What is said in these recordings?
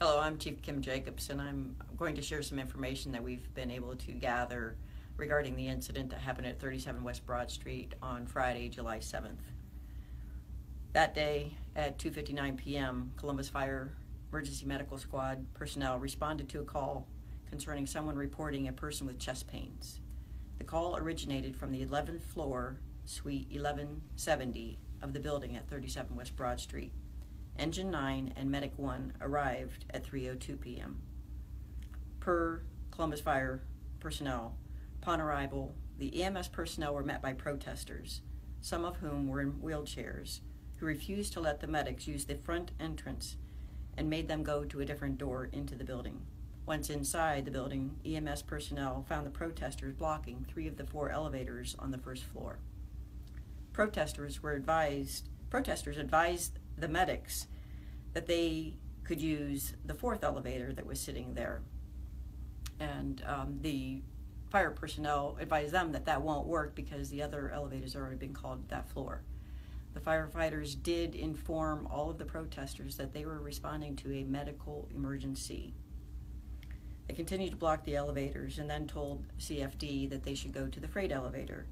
Hello, I'm Chief Kim Jacobs, and I'm going to share some information that we've been able to gather regarding the incident that happened at 37 West Broad Street on Friday, July 7th. That day at 2:59 p.m., Columbus Fire Emergency Medical Squad personnel responded to a call concerning someone reporting a person with chest pains. The call originated from the 11th floor, Suite 1170 of the building at 37 West Broad Street. Engine 9 and Medic 1 arrived at 3:02 p.m. Per Columbus Fire personnel, upon arrival, the EMS personnel were met by protesters, some of whom were in wheelchairs, who refused to let the medics use the front entrance and made them go to a different door into the building. Once inside the building, EMS personnel found the protesters blocking 3 of the 4 elevators on the first floor. Protesters advised the medics that they could use the 4th elevator that was sitting there. And the fire personnel advised them that that won't work because the other elevators have already been called to that floor. The firefighters did inform all of the protesters that they were responding to a medical emergency. They continued to block the elevators and then told CFD that they should go to the freight elevator.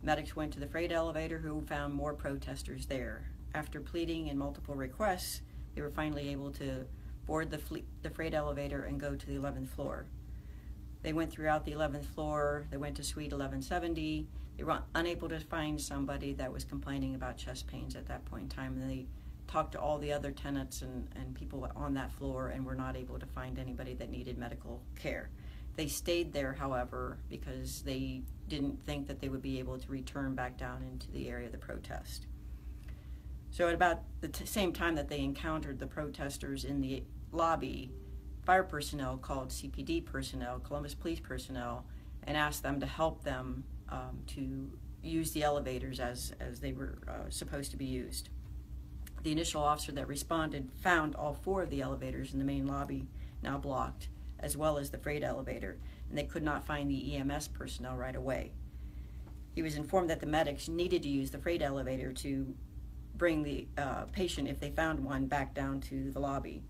Medics went to the freight elevator, who found more protesters there. After pleading and multiple requests, they were finally able to board the freight elevator and go to the 11th floor. They went throughout the 11th floor. They went to Suite 1170. They were unable to find somebody that was complaining about chest pains at that point in time. And they talked to all the other tenants and people on that floor and were not able to find anybody that needed medical care. They stayed there, however, because they didn't think that they would be able to return back down into the area of the protest. So at about the same time that they encountered the protesters in the lobby, fire personnel called CPD personnel, Columbus Police personnel, and asked them to help them to use the elevators as they were supposed to be used. The initial officer that responded found all 4 of the elevators in the main lobby now blocked, as well as the freight elevator, and they could not find the EMS personnel right away. He was informed that the medics needed to use the freight elevator to bring the patient, if they found one, back down to the lobby.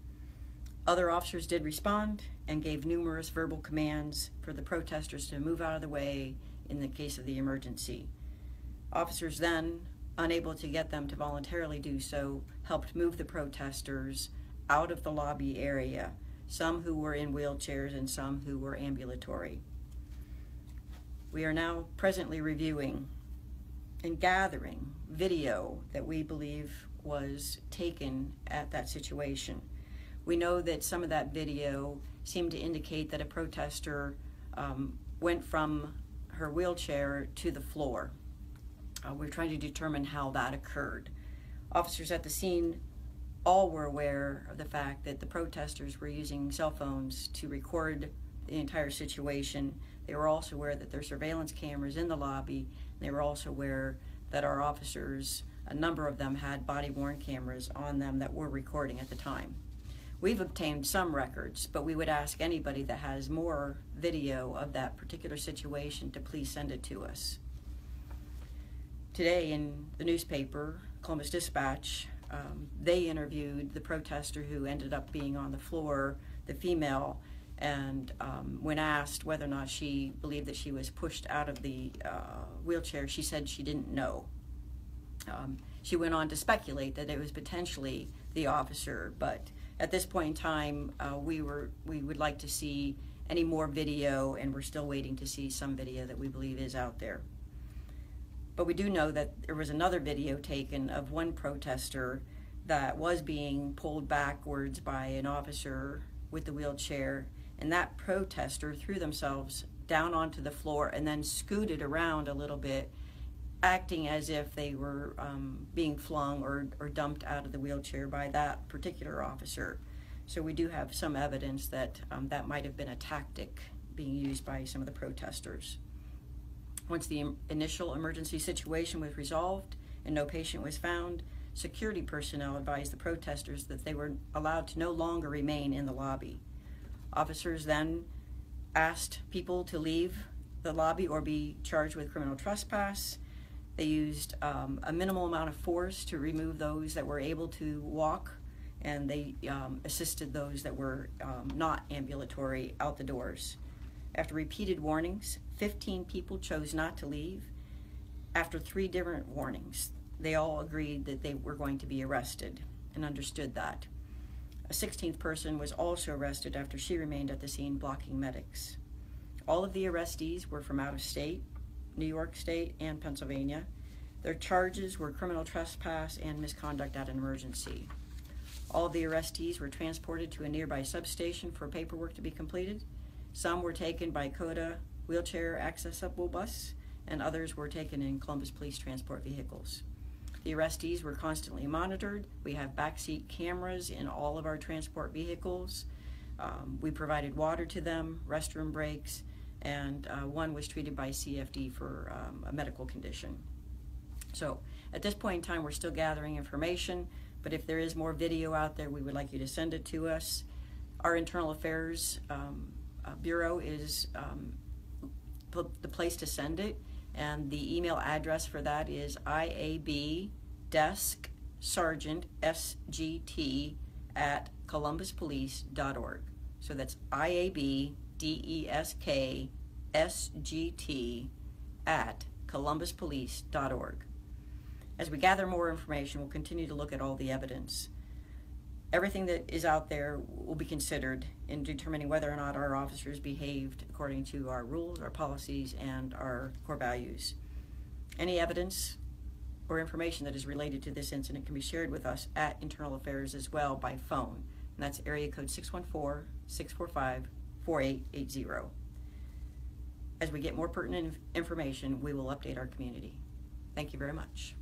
Other officers did respond and gave numerous verbal commands for the protesters to move out of the way in the case of the emergency. Officers then, unable to get them to voluntarily do so, helped move the protesters out of the lobby area, some who were in wheelchairs and some who were ambulatory. We are now presently reviewing and gathering video that we believe was taken at that situation. We know that some of that video seemed to indicate that a protester went from her wheelchair to the floor. We're trying to determine how that occurred. Officers at the scene all were aware of the fact that the protesters were using cell phones to record the entire situation. They were also aware that there are surveillance cameras in the lobby. They were also aware that our officers, a number of them, had body-worn cameras on them that were recording at the time. We've obtained some records, but we would ask anybody that has more video of that particular situation to please send it to us. Today in the newspaper, Columbus Dispatch, they interviewed the protester who ended up being on the floor, the female, and when asked whether or not she believed that she was pushed out of the wheelchair, she said she didn't know. She went on to speculate that it was potentially the officer, but at this point in time, we would like to see any more video, and we're still waiting to see some video that we believe is out there. But we do know that there was another video taken of one protester that was being pulled backwards by an officer with the wheelchair, and that protester threw themselves down onto the floor and then scooted around a little bit, acting as if they were being flung or dumped out of the wheelchair by that particular officer. So we do have some evidence that that might have been a tactic being used by some of the protesters. Once the initial emergency situation was resolved and no patient was found, security personnel advised the protesters that they were allowed to no longer remain in the lobby. Officers then asked people to leave the lobby or be charged with criminal trespass. They used a minimal amount of force to remove those that were able to walk and they assisted those that were not ambulatory out the doors. After repeated warnings, 15 people chose not to leave. After 3 different warnings, they all agreed that they were going to be arrested and understood that. A 16th person was also arrested after she remained at the scene blocking medics. All of the arrestees were from out of state, New York State and Pennsylvania. Their charges were criminal trespass and misconduct at an emergency. All of the arrestees were transported to a nearby substation for paperwork to be completed. Some were taken by CODA wheelchair accessible bus, and others were taken in Columbus Police transport vehicles. The arrestees were constantly monitored. We have backseat cameras in all of our transport vehicles. We provided water to them, restroom breaks, and one was treated by CFD for a medical condition. So at this point in time, we're still gathering information, but if there is more video out there, we would like you to send it to us. Our Internal Affairs Bureau is the place to send it, and the email address for that is iabdesksgt@columbuspolice.org. So that's iabdesksgt@columbuspolice.org. As we gather more information, we'll continue to look at all the evidence. Everything that is out there will be considered in determining whether or not our officers behaved according to our rules, our policies, and our core values. Any evidence or information that is related to this incident can be shared with us at Internal Affairs as well by phone. And that's area code 614-645-4880. As we get more pertinent information, we will update our community. Thank you very much.